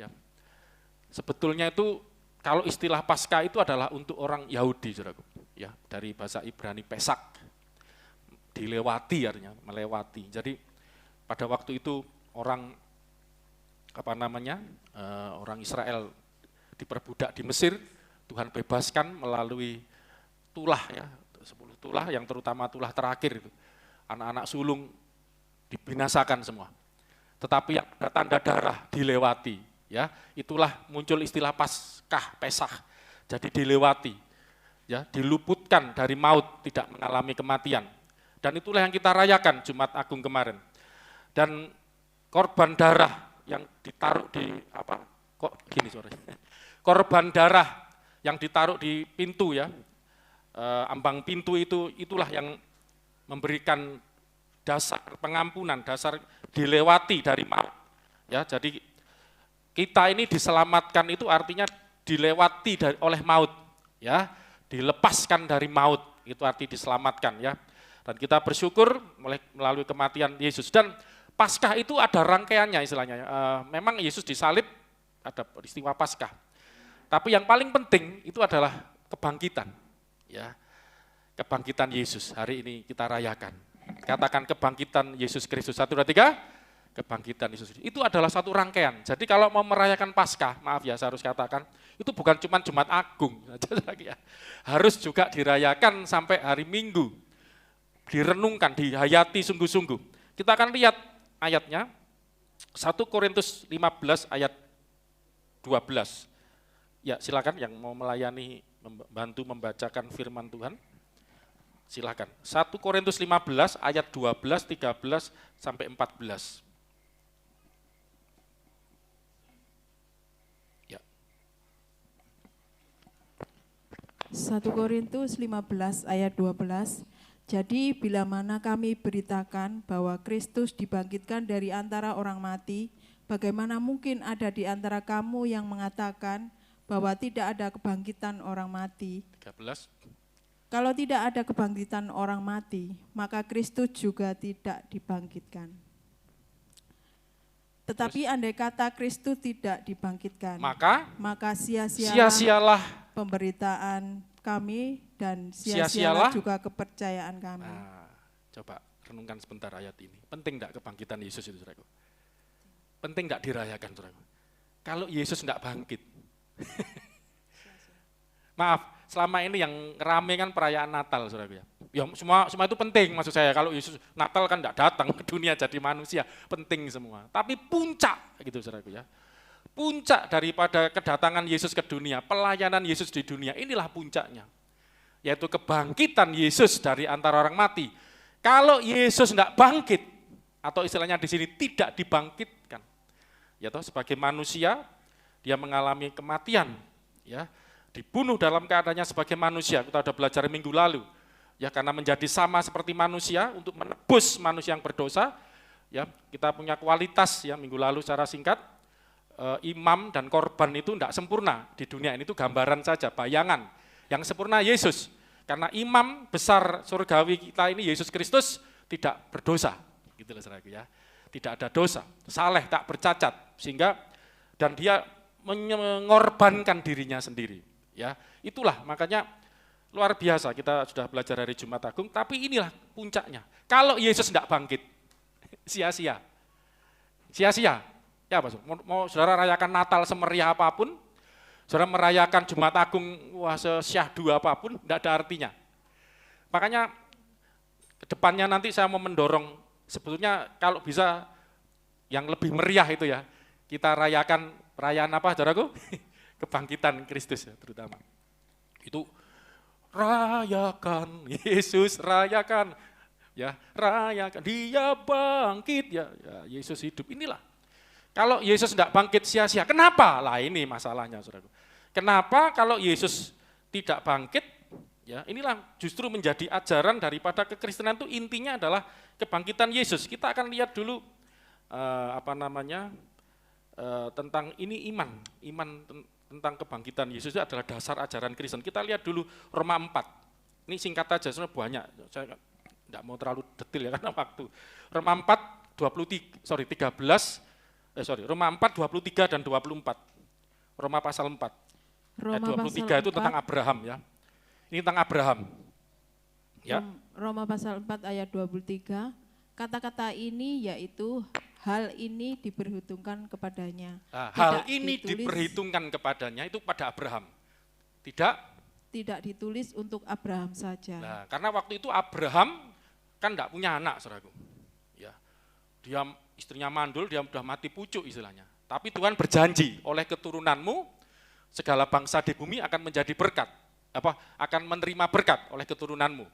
ya. Sebetulnya itu kalau istilah Paskah itu adalah untuk orang Yahudi, saudaraku. Ya, dari bahasa Ibrani Pesak, dilewati artinya, melewati. Jadi pada waktu itu orang orang Israel diperbudak di Mesir, Tuhan bebaskan melalui tulah ya, 10 tulah yang terutama tulah terakhir itu. Anak-anak sulung dibinasakan semua. Tetapi yang ada tanda darah dilewati, ya, itulah muncul istilah Paskah, Pesah. Jadi dilewati, ya, diluputkan dari maut, tidak mengalami kematian. Dan itulah yang kita rayakan Jumat Agung kemarin. Dan korban darah yang ditaruh di korban darah yang ditaruh di pintu ya, ambang pintu itulah yang memberikan dasar pengampunan, dasar dilewati dari maut. Ya, jadi kita ini diselamatkan itu artinya dilewati oleh maut, ya, dilepaskan dari maut, itu arti diselamatkan ya. Dan kita bersyukur melalui kematian Yesus. Dan Paskah itu ada rangkaiannya istilahnya. Memang Yesus disalib, ada peristiwa Paskah. Tapi yang paling penting itu adalah kebangkitan, ya, kebangkitan Yesus. Hari ini kita rayakan. Katakan kebangkitan Yesus Kristus. 1, 2, 3. Kebangkitan Yesus. Itu adalah satu rangkaian. Jadi kalau mau merayakan Paskah, maaf ya saya harus katakan, itu bukan cuma Jumat Agung saja ya. Harus juga dirayakan sampai hari Minggu. Direnungkan, dihayati sungguh-sungguh. Kita akan lihat ayatnya, 1 Korintus 15 ayat 12. Ya, silakan yang mau melayani, membantu membacakan firman Tuhan. Silakan. 1 Korintus 15 ayat 12, 13 sampai 14. Ya. 1 Korintus 15 ayat 12. Jadi bila mana kami beritakan bahwa Kristus dibangkitkan dari antara orang mati, bagaimana mungkin ada di antara kamu yang mengatakan bahwa tidak ada kebangkitan orang mati? 13. Kalau tidak ada kebangkitan orang mati, maka Kristus juga tidak dibangkitkan. Tetapi andai kata Kristus tidak dibangkitkan, maka sia-sialah pemberitaan kami dan sia-sialah juga kepercayaan kami. Nah, coba renungkan sebentar ayat ini. Penting enggak kebangkitan Yesus itu, saudaraku? Penting enggak dirayakan, saudaraku? Kalau Yesus enggak bangkit. Maaf, selama ini yang rame kan perayaan Natal, saudaraku ya. Ya semua itu penting maksud saya. Kalau Yesus Natal kan enggak datang ke dunia jadi manusia, penting semua. Tapi puncak gitu, saudaraku ya. Puncak daripada kedatangan Yesus ke dunia, pelayanan Yesus di dunia, inilah puncaknya. Yaitu kebangkitan Yesus dari antara orang mati. Kalau Yesus tidak bangkit, atau istilahnya di sini tidak dibangkitkan, ya toh sebagai manusia, dia mengalami kematian, ya, dibunuh dalam keadaannya sebagai manusia. Kita sudah belajar minggu lalu, ya, karena menjadi sama seperti manusia untuk menebus manusia yang berdosa, ya, kita punya kualitas ya minggu lalu secara singkat. Imam dan korban itu tidak sempurna di dunia ini, itu gambaran saja, bayangan. Yang sempurna Yesus, karena imam besar surgawi kita ini Yesus Kristus tidak berdosa, gitu loh saudaraku ya, tidak ada dosa, saleh, tak bercacat, sehingga dan dia mengorbankan dirinya sendiri, ya. Itulah makanya luar biasa, kita sudah belajar hari Jumat Agung, tapi inilah puncaknya. Kalau Yesus tidak bangkit, sia-sia, sia-sia. Ya, mau saudara rayakan Natal semeriah apapun, saudara merayakan Jumat Agung wah sesyahdu apapun, tidak ada artinya. Makanya ke depannya nanti saya mau mendorong, sebetulnya kalau bisa yang lebih meriah itu ya, kita rayakan perayaan apa saudaraku? Kebangkitan Kristus ya, terutama. Itu rayakan, Yesus rayakan, ya rayakan, dia bangkit, ya Yesus hidup, inilah. Kalau Yesus tidak bangkit sia-sia, kenapa? Lah ini masalahnya, saudaraku. Kenapa kalau Yesus tidak bangkit? Ya, inilah justru menjadi ajaran daripada kekristenan itu intinya adalah kebangkitan Yesus. Kita akan lihat dulu tentang ini iman tentang kebangkitan Yesus itu adalah dasar ajaran Kristen. Kita lihat dulu Roma 4. Ini singkat aja, sebenarnya banyak. Saya tidak mau terlalu detail ya karena waktu. Roma 4 13 Roma 4, 23 dan 24. Roma pasal 4. Ayat Roma 23 pasal itu tentang 4, Abraham ya. Ini tentang Abraham. Ya. Roma pasal 4 ayat 23, kata-kata ini yaitu hal ini diperhitungkan kepadanya. Nah, hal Tidak ini ditulis- diperhitungkan kepadanya itu pada Abraham. Tidak. Tidak ditulis untuk Abraham saja. Nah, karena waktu itu Abraham kan enggak punya anak, saudaraku. Ya. Dia istrinya mandul, dia sudah mati pucuk istilahnya. Tapi Tuhan berjanji, oleh keturunanmu segala bangsa di bumi akan menjadi berkat. Akan menerima berkat oleh keturunanmu.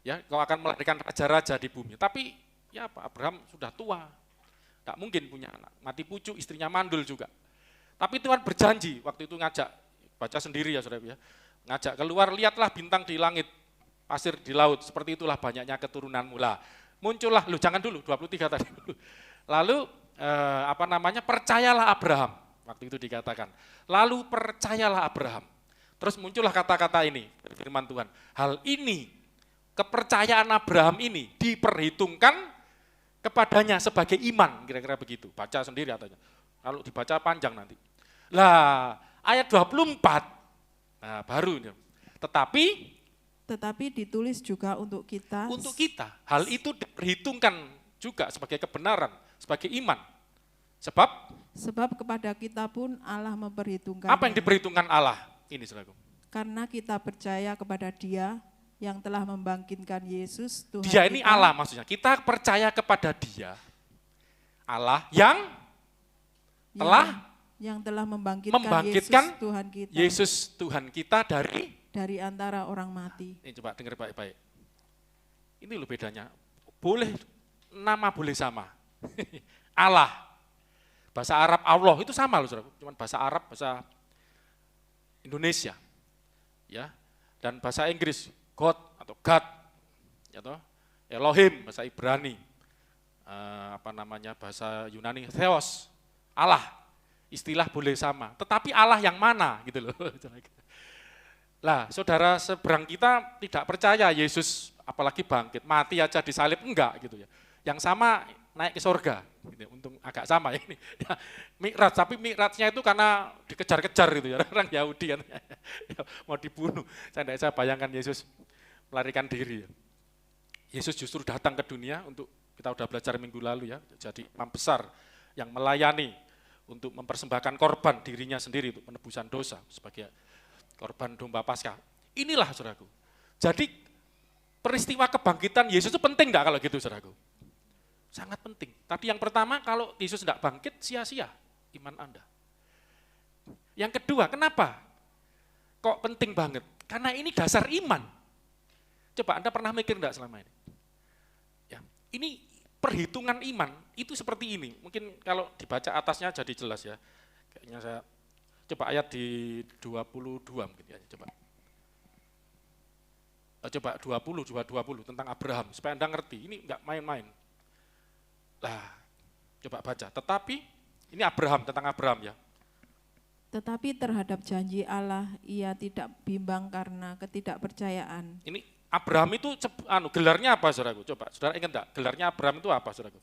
Ya, kau akan melahirkan raja-raja di bumi. Tapi ya Abraham sudah tua. Enggak mungkin punya anak, mati pucuk, istrinya mandul juga. Tapi Tuhan berjanji, waktu itu ngajak, baca sendiri ya saudara ya, ngajak keluar, lihatlah bintang di langit, pasir di laut, seperti itulah banyaknya keturunanmu lah. Muncullah, jangan dulu, 23 tadi dulu. Lalu percayalah Abraham, waktu itu dikatakan. Lalu percayalah Abraham. Terus muncullah kata-kata ini, firman Tuhan. Hal ini, kepercayaan Abraham ini diperhitungkan kepadanya sebagai iman, kira-kira begitu. Baca sendiri katanya. Kalau dibaca panjang nanti. Lah, ayat 24. Nah, baru ini. Tetapi ditulis juga untuk kita. Untuk kita, hal itu diperhitungkan juga sebagai kebenaran, sebagai iman. Sebab kepada kita pun Allah memperhitungkan. apa yang diperhitungkan Allah? Ini saudaraku. Karena kita percaya kepada Dia yang telah membangkitkan Yesus Tuhan Dia ini kita. Allah maksudnya. Kita percaya kepada Dia. Allah yang telah membangkitkan Yesus Tuhan kita. Yesus Tuhan kita dari antara orang mati. Ini coba dengar baik-baik. Ini loh bedanya. Nama boleh sama. Allah. Bahasa Arab Allah itu sama loh saudara. Cuman bahasa Arab, bahasa Indonesia. Ya. Dan bahasa Inggris God atau God. Ya toh? Elohim bahasa Ibrani. Bahasa Yunani Theos. Allah. Istilah boleh sama. Tetapi Allah yang mana gitu loh. Lah, saudara seberang kita tidak percaya Yesus apalagi bangkit, mati aja disalib enggak gitu ya. Yang sama naik ke surga, gitu. Untung agak sama ya ini. Ya, Mi'raj, tapi Mi'rajnya itu karena dikejar-kejar gitu ya, orang Yahudi kan. Ya, mau dibunuh. Saya bayangkan Yesus melarikan diri ya. Yesus justru datang ke dunia untuk, kita udah belajar minggu lalu ya, jadi imam besar yang melayani untuk mempersembahkan korban dirinya sendiri untuk penebusan dosa sebagai korban domba Paskah. Inilah saudaraku. Jadi peristiwa kebangkitan Yesus itu penting enggak kalau gitu saudaraku? Sangat penting. Tadi yang pertama, kalau Yesus tidak bangkit, sia-sia iman Anda. Yang kedua, kenapa? Kok penting banget? Karena ini dasar iman. Coba Anda pernah mikir enggak selama ini? Ya, ini perhitungan iman, itu seperti ini. Mungkin kalau dibaca atasnya jadi jelas ya. Kayaknya saya coba ayat di 22 mungkin ya, coba 20 tentang Abraham, supaya Anda ngerti, ini enggak main-main. Lah, coba baca, tetapi, ini Abraham, tentang Abraham ya. Tetapi terhadap janji Allah, ia tidak bimbang karena ketidakpercayaan. Ini Abraham itu, gelarnya apa saudaraku? Coba, saudara ingat enggak, gelarnya Abraham itu apa saudaraku?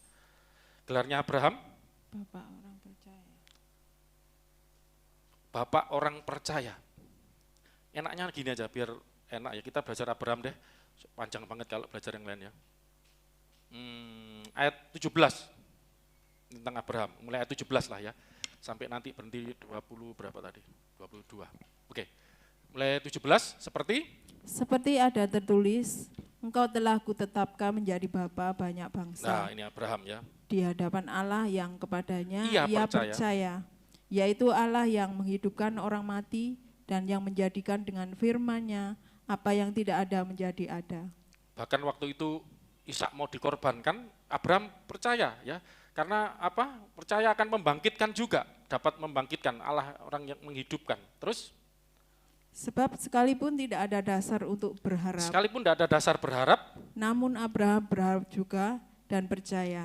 Gelarnya Abraham? Bapak orang percaya. Bapak orang percaya. Enaknya gini aja, biar enak ya, kita belajar Abraham deh. Panjang banget kalau belajar yang lain ya. Ayat 17 tentang Abraham, mulai ayat 17 lah ya. Sampai nanti berhenti 20 berapa tadi? 22. Oke. Mulai 17 seperti ada tertulis, engkau telah kutetapkan menjadi bapa banyak bangsa. Nah, ini Abraham ya. Di hadapan Allah yang kepadanya Ia ia percaya. percaya, yaitu Allah yang menghidupkan orang mati dan yang menjadikan dengan firman-Nya apa yang tidak ada menjadi ada. Bahkan waktu itu Ishak mau dikorbankan, Abraham percaya ya. Karena apa? Percaya akan membangkitkan juga, dapat membangkitkan Allah orang yang menghidupkan. Terus? Sebab sekalipun tidak ada dasar untuk berharap. Sekalipun tidak ada dasar berharap. Namun Abraham berharap juga dan percaya.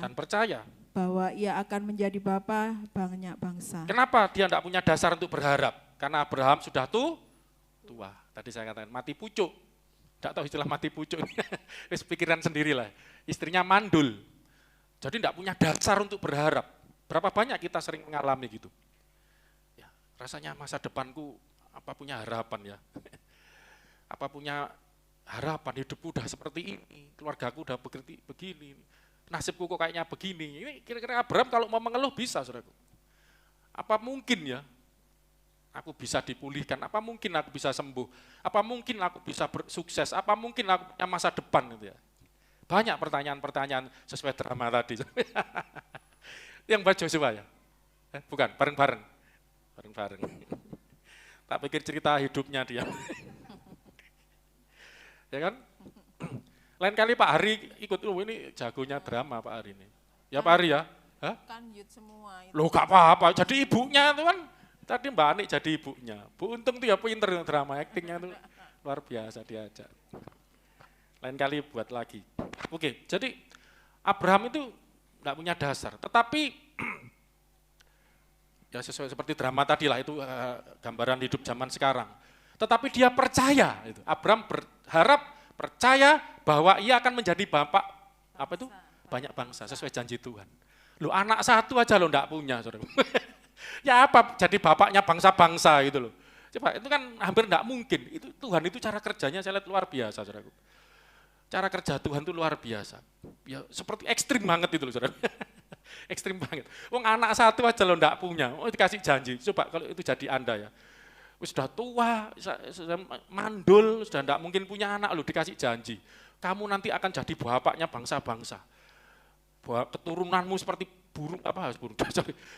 Bahwa ia akan menjadi bapa banyak bangsa. Kenapa dia tidak punya dasar untuk berharap? Karena Abraham sudah tua. Tadi saya katakan mati pucuk. Tidak tahu istilah mati pucuk. Wis pikiran sendirilah. Istrinya mandul. Jadi tidak punya dasar untuk berharap. Berapa banyak kita sering mengalami gitu. Ya, rasanya masa depanku apa punya harapan ya. Apa punya harapan hidupku udah seperti ini, keluargaku udah begini, nasibku kok kayaknya begini. Ini kira-kira Abraham kalau mau mengeluh bisa, saudaraku. Apa mungkin ya aku bisa dipulihkan, apa mungkin aku bisa sembuh, apa mungkin aku bisa bersukses, apa mungkin aku punya masa depan gitu ya. Banyak pertanyaan-pertanyaan sesuai drama tadi. Yang baca coba ya? Bukan, bareng-bareng. Bareng-bareng. Tak pikir cerita hidupnya dia. Ya kan? Lain kali Pak Hari ikut, ini jagonya drama Pak Hari ini. Ya Pak Hari ya? Hah? Kan youth semua itu. Loh gak apa-apa, jadi ibunya itu kan, tadi Mbak Ani jadi ibunya. Bu Untung tuh ya pinter drama, aktingnya tuh luar biasa diajak. Lain kali buat lagi. Oke, jadi Abraham itu enggak punya dasar, tetapi ya sesuai seperti drama tadi lah, itu gambaran hidup zaman sekarang. Tetapi dia percaya, itu. Abraham berharap, percaya bahwa ia akan menjadi bapak apa itu banyak bangsa sesuai janji Tuhan. Loh anak satu aja lo enggak punya, saudara. Ya apa jadi bapaknya bangsa-bangsa gitu loh. Coba itu kan hampir enggak mungkin. Itu Tuhan itu cara kerjanya saya lihat luar biasa, saudara. Cara kerja Tuhan itu luar biasa. Ya seperti ekstrim banget itu loh, saudara. Ekstrim banget. Wong anak satu aja lo enggak punya, dikasih janji. Coba kalau itu jadi Anda ya. Sudah tua, sudah mandul, sudah enggak mungkin punya anak, lo dikasih janji. Kamu nanti akan jadi bapaknya bangsa-bangsa. Bahwa keturunanmu seperti burung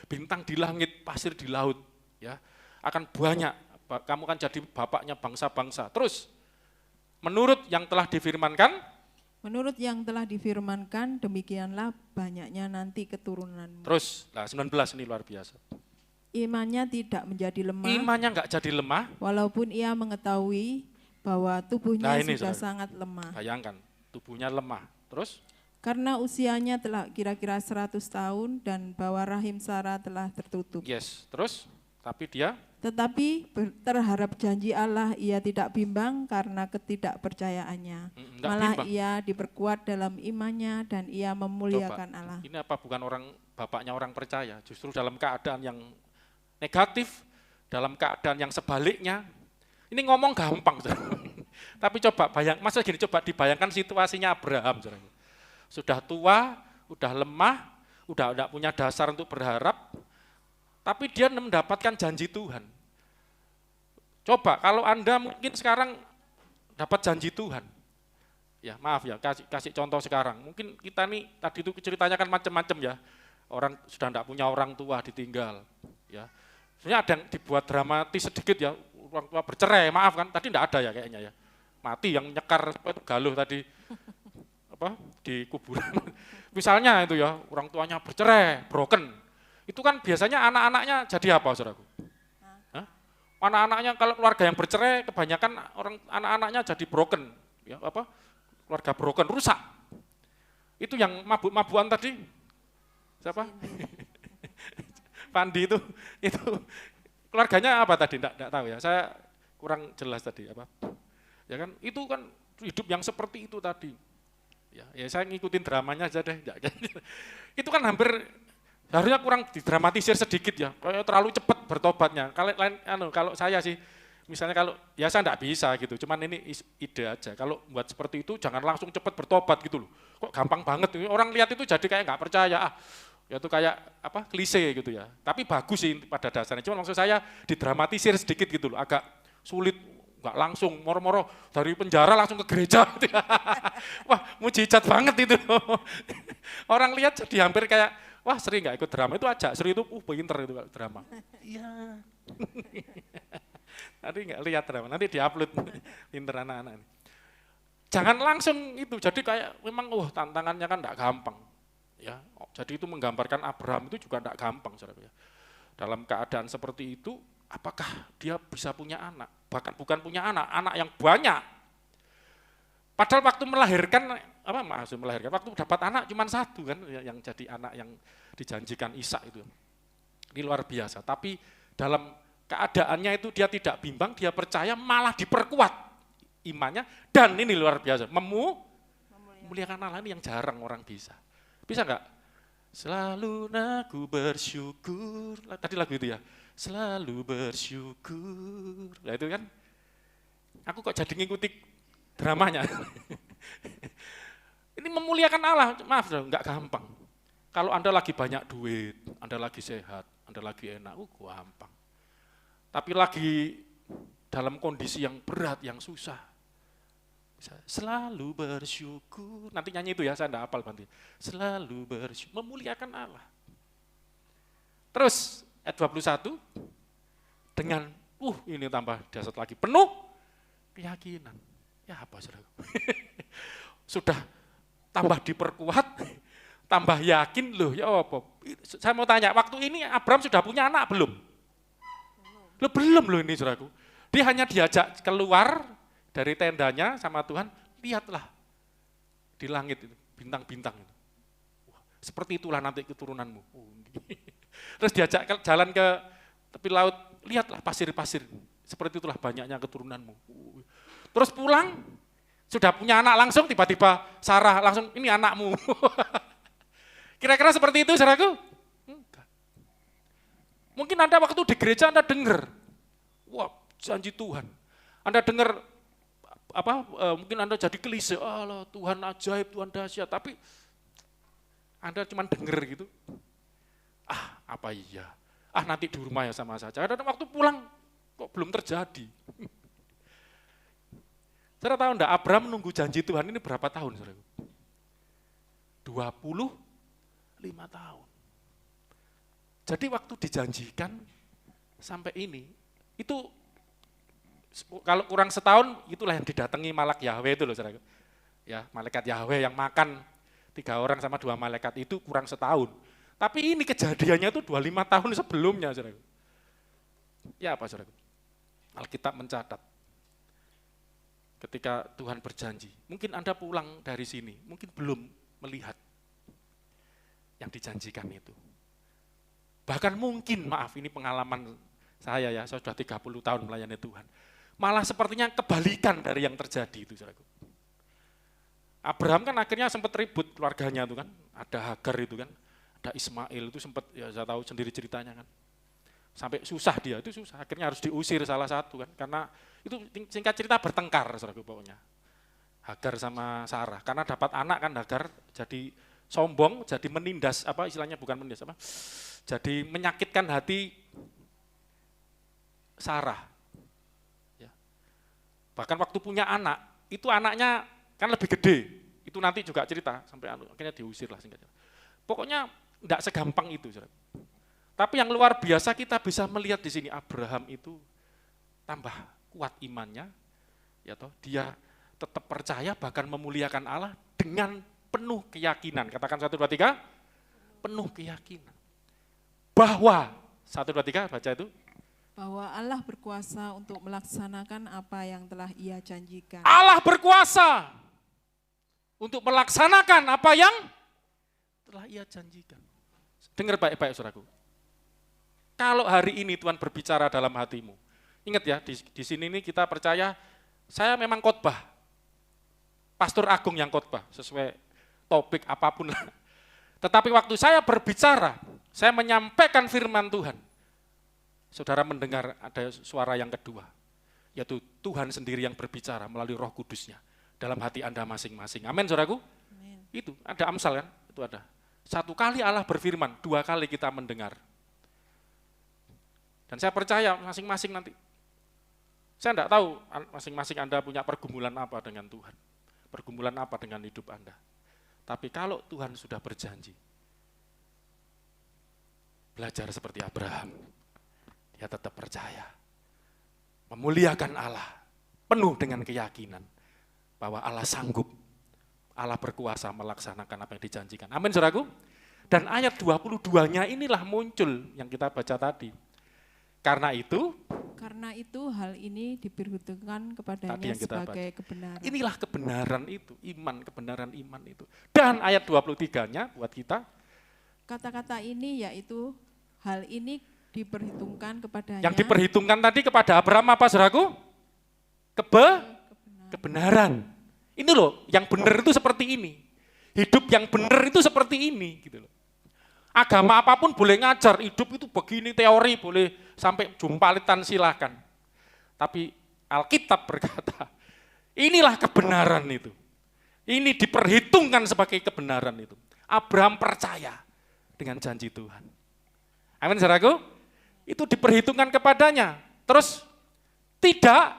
bintang di langit, pasir di laut, ya. Akan banyak. Kamu akan jadi bapaknya bangsa-bangsa. Terus menurut yang telah difirmankan, demikianlah banyaknya nanti keturunanmu. terus, nah 19 ini luar biasa. Imannya tidak menjadi lemah. Imannya enggak jadi lemah. Walaupun ia mengetahui bahwa tubuhnya ini, sudah saudara, sangat lemah. Bayangkan, tubuhnya lemah. Terus? Karena usianya telah kira-kira 100 tahun dan bahwa rahim Sarah telah tertutup. Yes, terus? Tapi dia? Tetapi terhadap janji Allah ia tidak bimbang karena ketidakpercayaannya. Malah bimbang. ia diperkuat dalam imannya dan ia memuliakan Coba, Allah. ini apa bukan bapaknya orang percaya, justru dalam keadaan yang negatif, dalam keadaan yang sebaliknya. Ini ngomong gampang, tapi coba maksudnya gini, coba dibayangkan situasinya Abraham. Sudah tua, udah lemah, udah tidak punya dasar untuk berharap, tapi dia mendapatkan janji Tuhan. Coba kalau Anda mungkin sekarang dapat janji Tuhan, ya maaf ya, kasih contoh sekarang. Mungkin kita nih tadi itu ceritanya kan macam-macam ya. Orang sudah tidak punya orang tua, ditinggal. Ya, sebenarnya ada yang dibuat dramatis sedikit ya, orang tua bercerai, maaf kan, tadi tidak ada ya kayaknya ya. Mati yang nyekar Galuh tadi di kuburan. Misalnya itu ya, orang tuanya bercerai, broken. Itu kan biasanya anak-anaknya jadi apa, saudaraku? Anak-anaknya kalau keluarga yang bercerai, kebanyakan anak-anaknya jadi broken, ya keluarga broken, rusak. Itu yang mabuk-mabukan tadi, siapa? Pandi itu keluarganya apa tadi? Enggak tahu ya, saya kurang jelas tadi apa. Ya kan, itu kan hidup yang seperti itu tadi. Ya saya ngikutin dramanya aja deh. Itu kan hampir harusnya kurang didramatisir sedikit ya, terlalu cepat bertobatnya. Kalau saya sih, misalnya kalau, ya saya enggak bisa gitu, cuman ini ide aja. Kalau buat seperti itu jangan langsung cepat bertobat gitu loh. Kok gampang banget, orang lihat itu jadi kayak enggak percaya, ya itu kayak klise gitu ya. Tapi bagus sih pada dasarnya, cuma maksud saya didramatisir sedikit gitu loh, agak sulit. Enggak langsung moro-moro dari penjara langsung ke gereja gitu ya. Wah mujizat banget itu. Orang lihat jadi hampir kayak, wah sering enggak ikut drama, itu aja sering itu pinter itu drama. Iya. Nanti enggak lihat drama, nanti diupload, pinter anak-anak ini. Jangan langsung itu, jadi kayak memang tantangannya kan enggak gampang. Ya, jadi itu menggambarkan Abraham itu juga enggak gampang, saudara ya. Dalam keadaan seperti itu, apakah dia bisa punya anak? Bahkan bukan punya anak yang banyak. Padahal waktu melahirkan, waktu dapat anak cuma satu kan, yang jadi anak yang dijanjikan Ishak itu. Ini luar biasa, tapi dalam keadaannya itu dia tidak bimbang, dia percaya, malah diperkuat imannya, dan ini luar biasa, memuliakan Allah ini yang jarang orang bisa. Bisa enggak? Selalu aku bersyukur. Tadi lagu itu ya. Selalu bersyukur. Nah itu kan, aku kok jadi ngikuti dramanya. Ini memuliakan Allah, maaf enggak gampang. Kalau Anda lagi banyak duit, Anda lagi sehat, Anda lagi enak, gampang. Tapi lagi dalam kondisi yang berat, yang susah, selalu bersyukur. Nanti nyanyi itu ya, saya enggak hafal nanti. Selalu bersyukur, memuliakan Allah. Terus ayat 21, dengan ini tambah dasar lagi, penuh keyakinan. Ya apa saudara? Sudah tambah diperkuat, tambah yakin loh, ya apa? Saya mau tanya, waktu ini Abraham sudah punya anak belum? Belum loh ini saudaraku. Dia hanya diajak keluar dari tendanya sama Tuhan, lihatlah di langit itu, bintang-bintang itu. Seperti itulah nanti keturunanmu. Terus diajak jalan ke tepi laut, lihatlah pasir-pasir, seperti itulah banyaknya keturunanmu. Terus pulang, sudah punya anak langsung, tiba-tiba Sarah langsung, ini anakmu. Kira-kira seperti itu, saudaraku? Enggak. Mungkin Anda waktu di gereja Anda dengar, wah janji Tuhan. Anda dengar, mungkin Anda jadi klise, Allah Tuhan ajaib, Tuhan dahsyat, tapi Anda cuma dengar gitu. Apa iya? Nanti di rumah ya sama saja. Ada waktu pulang, kok belum terjadi. Saudara tahu enggak, Abraham menunggu janji Tuhan ini berapa tahun, saudara? 25 tahun. Jadi waktu dijanjikan sampai ini, itu kalau kurang setahun, itulah yang didatangi malak Yahweh itu loh, saudara. Ya, malaikat Yahweh yang makan 3 orang sama 2 malaikat itu kurang setahun. Tapi ini kejadiannya itu 25 tahun sebelumnya, saudara. Ya apa, saudara? Alkitab mencatat. Ketika Tuhan berjanji, mungkin Anda pulang dari sini, mungkin belum melihat yang dijanjikan itu. Bahkan mungkin, maaf ini pengalaman saya ya, saya sudah 30 tahun melayani Tuhan. Malah sepertinya kebalikan dari yang terjadi itu, saudaraku. Abraham kan akhirnya sempat ribut keluarganya itu kan, ada Hagar itu kan, ada Ismail itu sempat, ya saya tahu sendiri ceritanya kan. Sampai susah dia, itu susah, akhirnya harus diusir salah satu kan, karena itu singkat cerita bertengkar, saudaraku pokoknya. Hagar sama Sarah, karena dapat anak kan Hagar jadi sombong, jadi menindas, istilahnya bukan menindas, jadi menyakitkan hati Sarah. Ya. Bahkan waktu punya anak, itu anaknya kan lebih gede, itu nanti juga cerita, sampai akhirnya diusir lah singkat cerita. Pokoknya enggak segampang itu, saudaraku. Tapi yang luar biasa kita bisa melihat di sini Abraham itu tambah kuat imannya, ya toh dia tetap percaya bahkan memuliakan Allah dengan penuh keyakinan. Katakan 1, 2, 3, penuh keyakinan. Bahwa 1, 2, 3 baca itu. Bahwa Allah berkuasa untuk melaksanakan apa yang telah Ia janjikan. Allah berkuasa untuk melaksanakan apa yang telah Ia janjikan. Dengar baik-baik, saudaraku. Kalau hari ini Tuhan berbicara dalam hatimu, ingat ya, di sini ini kita percaya, saya memang khotbah, pastor agung yang khotbah, sesuai topik apapun lah. Tetapi waktu saya berbicara, saya menyampaikan firman Tuhan, saudara mendengar ada suara yang kedua, yaitu Tuhan sendiri yang berbicara melalui Roh Kudusnya dalam hati Anda masing-masing. Amin, saudaraku? Amin. Itu, ada Amsal kan? Itu ada. 1 kali Allah berfirman, 2 kali kita mendengar. Dan saya percaya masing-masing nanti, saya enggak tahu masing-masing Anda punya pergumulan apa dengan Tuhan, pergumulan apa dengan hidup Anda. Tapi kalau Tuhan sudah berjanji, belajar seperti Abraham, dia tetap percaya, memuliakan Allah, penuh dengan keyakinan bahwa Allah sanggup, Allah berkuasa melaksanakan apa yang dijanjikan. Amin, saudaraku. Dan ayat 22-nya inilah muncul yang kita baca tadi. Karena itu hal ini diperhitungkan kepadanya sebagai kebenaran. Inilah kebenaran itu, kebenaran iman itu. Dan ayat 23-nya buat kita. Kata-kata ini yaitu hal ini diperhitungkan kepadanya. Yang diperhitungkan tadi kepada Abraham apa, saudaraku? Kebenaran. Ini loh, yang benar itu seperti ini. Hidup yang benar itu seperti ini, gitu loh. Agama apapun boleh ngajar, hidup itu begini, teori boleh sampai jumpalitan silahkan. Tapi Alkitab berkata, inilah kebenaran itu. Ini diperhitungkan sebagai kebenaran itu. Abraham percaya dengan janji Tuhan. Amin, saudaraku? Itu diperhitungkan kepadanya. Terus tidak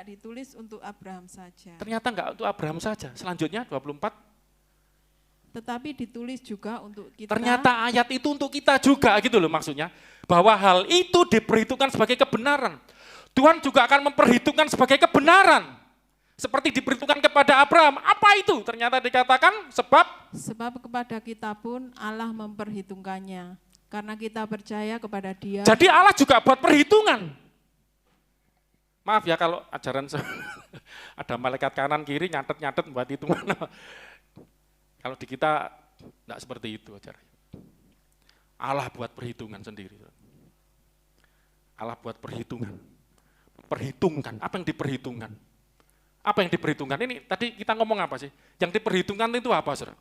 ditulis untuk Abraham saja. Ternyata enggak untuk Abraham saja. Selanjutnya 24. Tetapi ditulis juga untuk kita. Ternyata ayat itu untuk kita juga gitu loh maksudnya. Bahwa hal itu diperhitungkan sebagai kebenaran. Tuhan juga akan memperhitungkan sebagai kebenaran. Seperti diperhitungkan kepada Abraham. Apa itu? Ternyata dikatakan sebab kepada kita pun Allah memperhitungkannya. Karena kita percaya kepada Dia. Jadi Allah juga buat perhitungan. Maaf ya kalau ajaran ada malaikat kanan kiri nyatet-nyatet buat hitungan. Kalau di kita enggak seperti itu ajarannya. Allah buat perhitungan sendiri. Allah buat perhitungan. Perhitungkan, apa yang diperhitungkan? Apa yang diperhitungkan? Ini tadi kita ngomong apa sih? Yang diperhitungkan itu apa, saudara?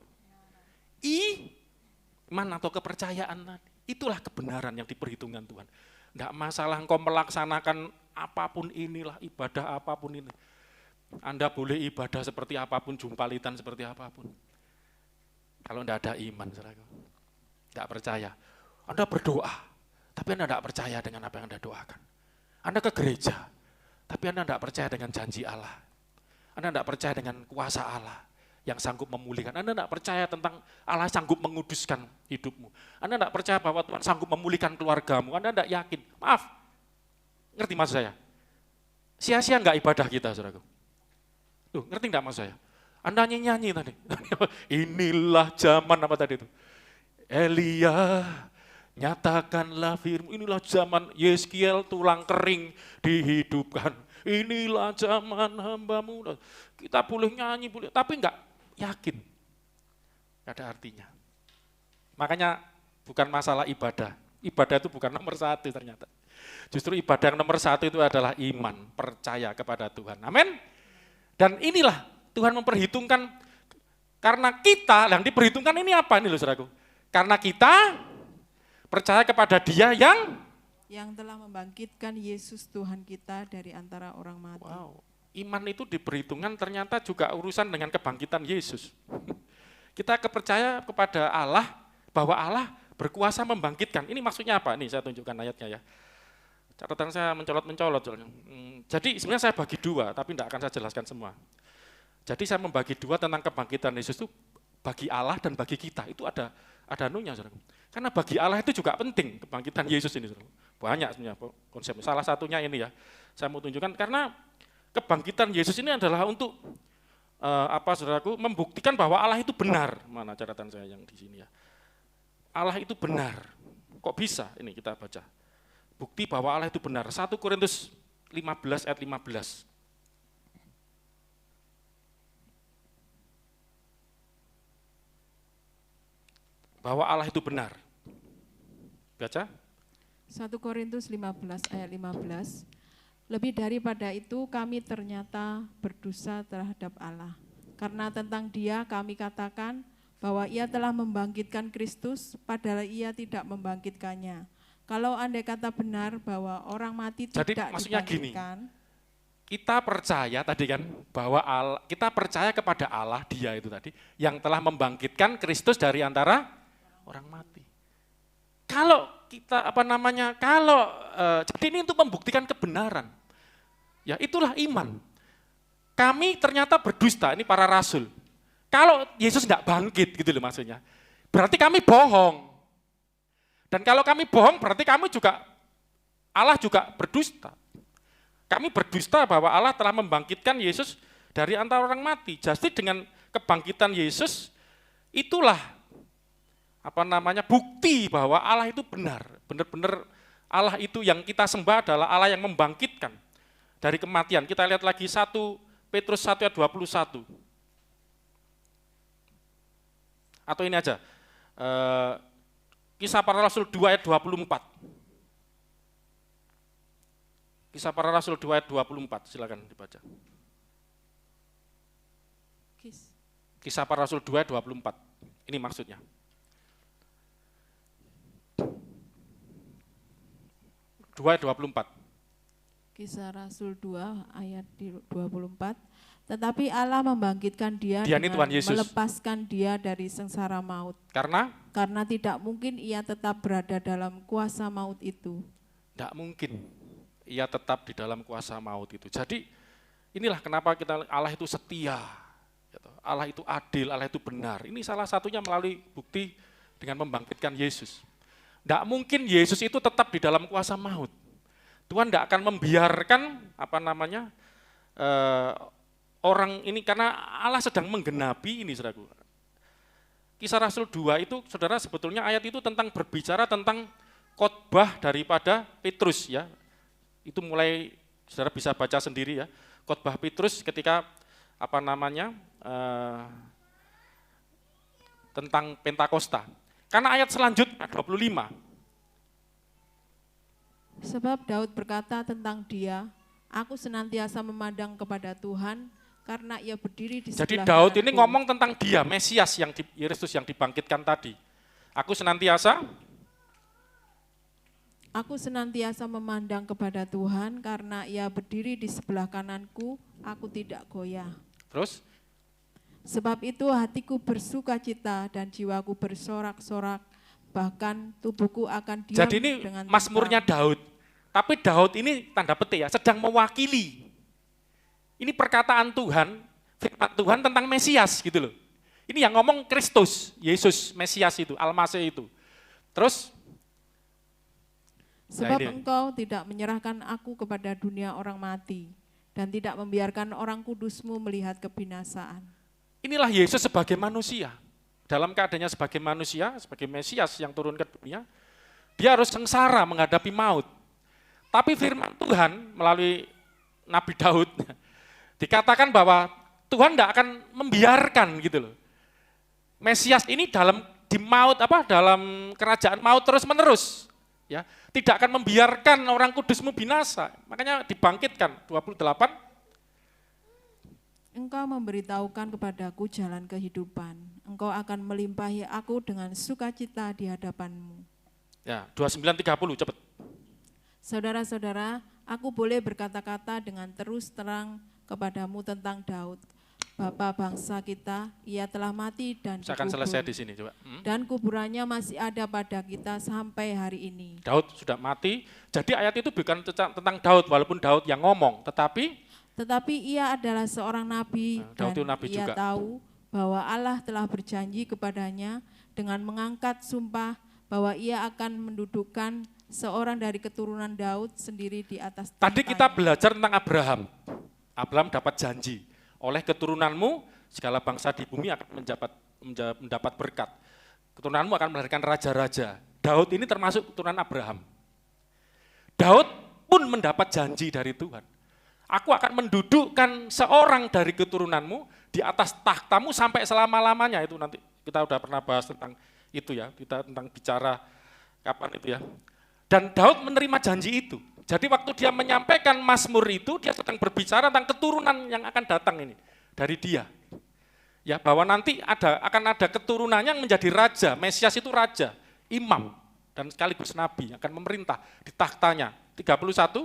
Iman atau kepercayaan tadi. Itulah kebenaran yang diperhitungkan Tuhan. Enggak masalah engkau melaksanakan apapun inilah, ibadah apapun ini. Anda boleh ibadah seperti apapun, jumpalitan seperti apapun. Kalau enggak ada iman, saudara, enggak percaya. Anda berdoa, tapi Anda enggak percaya dengan apa yang Anda doakan. Anda ke gereja, tapi Anda enggak percaya dengan janji Allah. Anda enggak percaya dengan kuasa Allah yang sanggup memulihkan. Anda enggak percaya tentang Allah sanggup menguduskan hidupmu. Anda enggak percaya bahwa Tuhan sanggup memulihkan keluargamu. Anda enggak yakin. Maaf, ngerti maksud saya? Sia-sia enggak ibadah kita, saudaraku? Tuh, ngerti enggak maksud saya? Anda nyanyi tadi. Inilah zaman apa tadi itu? Elia, nyatakanlah firman. Inilah zaman Yeskiel tulang kering dihidupkan. Inilah zaman hambamu. Kita boleh nyanyi, boleh, tapi enggak yakin. Enggak ada artinya. Makanya bukan masalah ibadah. Ibadah itu bukan nomor satu ternyata. Justru ibadah yang nomor satu itu adalah iman, percaya kepada Tuhan. Amin. Dan inilah Tuhan memperhitungkan, karena kita, yang diperhitungkan ini apa ini loh saudaraku? Karena kita percaya kepada Dia yang telah membangkitkan Yesus Tuhan kita dari antara orang mati. Wow, iman itu diperhitungkan ternyata juga urusan dengan kebangkitan Yesus. Kita percaya kepada Allah, bahwa Allah berkuasa membangkitkan. Ini maksudnya apa? Nih saya tunjukkan ayatnya ya. Catatan saya mencolot-mencolot. Jadi sebenarnya saya bagi dua, tapi tidak akan saya jelaskan semua. Jadi saya membagi dua tentang kebangkitan Yesus itu bagi Allah dan bagi kita. Itu ada anunya, saudara. Karena bagi Allah itu juga penting kebangkitan Yesus ini, saudara. Banyak sebenarnya konsep. Salah satunya ini ya. Saya mau tunjukkan karena kebangkitan Yesus ini adalah untuk saudaraku, membuktikan bahwa Allah itu benar. Mana catatan saya yang di sini ya. Allah itu benar. Kok bisa? Ini kita baca. Bukti bahwa Allah itu benar. 1 Korintus 15 ayat 15. Bahwa Allah itu benar. Baca. 1 Korintus 15 ayat 15. Lebih daripada itu kami ternyata berdosa terhadap Allah. Karena tentang Dia kami katakan bahwa Ia telah membangkitkan Kristus, padahal Ia tidak membangkitkannya. Kalau andai kata benar bahwa orang mati tidak dibangkitkan. Kita percaya tadi kan bahwa kita percaya kepada Allah, Dia itu tadi yang telah membangkitkan Kristus dari antara orang mati. Kalau kita jadi ini untuk membuktikan kebenaran. Ya itulah iman. Kami ternyata berdusta, ini para rasul. Kalau Yesus enggak bangkit gitu loh maksudnya. Berarti kami bohong. Dan kalau kami bohong berarti Allah juga berdusta. Kami berdusta bahwa Allah telah membangkitkan Yesus dari antara orang mati. Jadi dengan kebangkitan Yesus itulah bukti bahwa Allah itu benar. Benar-benar Allah itu yang kita sembah adalah Allah yang membangkitkan dari kematian. Kita lihat lagi 1 Petrus 1 ayat 21. Atau ini aja. Kisah Para Rasul 2 ayat 24. Kisah Para Rasul 2 ayat 24, silakan dibaca. Kisah Para Rasul 2 ayat 24, ini maksudnya. 2 ayat 24. Kisah Rasul 2 ayat 24. Tetapi Allah membangkitkan dia Dia ini dengan Tuhan Yesus. melepaskan dia dari sengsara maut. Karena tidak mungkin ia tetap berada dalam kuasa maut itu. Tidak mungkin ia tetap di dalam kuasa maut itu. Jadi inilah kenapa Allah itu setia, Allah itu adil, Allah itu benar. Ini salah satunya melalui bukti dengan membangkitkan Yesus. Tidak mungkin Yesus itu tetap di dalam kuasa maut. Tuhan tidak akan membiarkan orang ini, karena Allah sedang menggenapi ini, saudaraku. Kisah Rasul 2 itu, saudara, sebetulnya ayat itu tentang berbicara tentang khotbah daripada Petrus, ya. Itu mulai saudara bisa baca sendiri, ya. Khotbah Petrus ketika tentang Pentakosta. Karena ayat selanjutnya 25. Sebab Daud berkata tentang dia, aku senantiasa memandang kepada Tuhan, karena ia berdiri di sebelah Jadi Daud ini kananku. ngomong tentang dia, Mesias yang Kristus yang dibangkitkan tadi. Aku senantiasa memandang kepada Tuhan, karena ia berdiri di sebelah kananku, aku tidak goyah. Terus? Sebab itu hatiku bersuka cita dan jiwaku bersorak-sorak, bahkan tubuhku akan diam Jadi ini dengan Mazmurnya tentram. Daud. Tapi Daud ini tanda petik, ya, sedang mewakili. Ini perkataan Tuhan, firman Tuhan tentang Mesias gitu loh. Ini yang ngomong Kristus, Yesus, Mesias itu, Al-Masih itu. Terus? Sebab Nah, engkau tidak menyerahkan aku kepada dunia orang mati, dan tidak membiarkan orang kudusmu melihat kebinasaan. Inilah Yesus sebagai manusia. Dalam keadaannya sebagai manusia, sebagai Mesias yang turun ke dunia, dia harus sengsara menghadapi maut. Tapi firman Tuhan melalui Nabi Daud dikatakan bahwa Tuhan tidak akan membiarkan gitu loh. Mesias ini dalam kerajaan maut terus-menerus, ya. Tidak akan membiarkan orang kudusmu binasa. Makanya dibangkitkan 28. Engkau memberitahukan kepadaku jalan kehidupan. Engkau akan melimpahi aku dengan sukacita di hadapanmu. Ya, 29:30 cepat. Saudara-saudara, aku boleh berkata-kata dengan terus terang kepadamu tentang Daud, bapa bangsa kita. Ia telah mati dan Saya akan dikubur. selesai di sini coba. Dan kuburannya masih ada pada kita sampai hari ini. Daud sudah mati. Jadi ayat itu bukan tentang Daud, walaupun Daud yang ngomong, Tetapi ia adalah seorang nabi, Daud dan itu nabi ia juga. tahu bahwa Allah telah berjanji kepadanya dengan mengangkat sumpah bahwa ia akan mendudukkan seorang dari keturunan Daud sendiri di atas tahtanya. Tadi kita belajar tentang Abraham. Abraham dapat janji, oleh keturunanmu segala bangsa di bumi akan mendapat berkat. Keturunanmu akan melahirkan raja-raja. Daud ini termasuk keturunan Abraham. Daud pun mendapat janji dari Tuhan. Aku akan mendudukkan seorang dari keturunanmu di atas tahtamu sampai selama-lamanya. Itu nanti kita udah pernah bahas tentang itu, ya. Kita tentang bicara kapan itu, ya. Dan Daud menerima janji itu. Jadi waktu dia menyampaikan Mazmur itu, dia sedang berbicara tentang keturunan yang akan datang ini dari dia. Ya, bahwa nanti akan ada keturunan yang menjadi raja. Mesias itu raja, imam, dan sekaligus nabi akan memerintah di tahtanya. 31.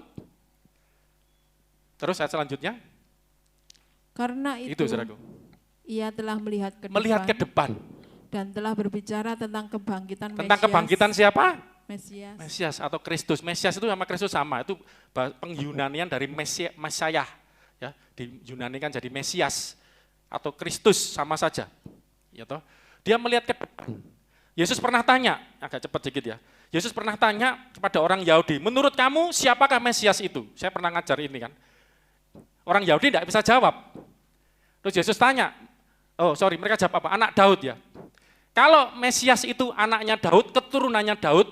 Terus ayat selanjutnya. Karena itu saudaraku. Ia telah melihat ke depan. Dan telah berbicara tentang kebangkitan Tentang Mesias. kebangkitan siapa? Mesias Atau Kristus. Mesias itu sama Kristus sama. Itu pengyunanian dari Mesiah. Ya, diyunanikan jadi Mesias atau Kristus sama saja. Ya toh. Dia melihat ke depan. Yesus pernah tanya, agak cepat sedikit ya. Yesus pernah tanya kepada orang Yahudi, menurut kamu siapakah Mesias itu? Saya pernah ngajar ini kan. Orang Yahudi tidak bisa jawab. Terus Yesus tanya, mereka jawab apa? Anak Daud ya. Kalau Mesias itu anaknya Daud, keturunannya Daud,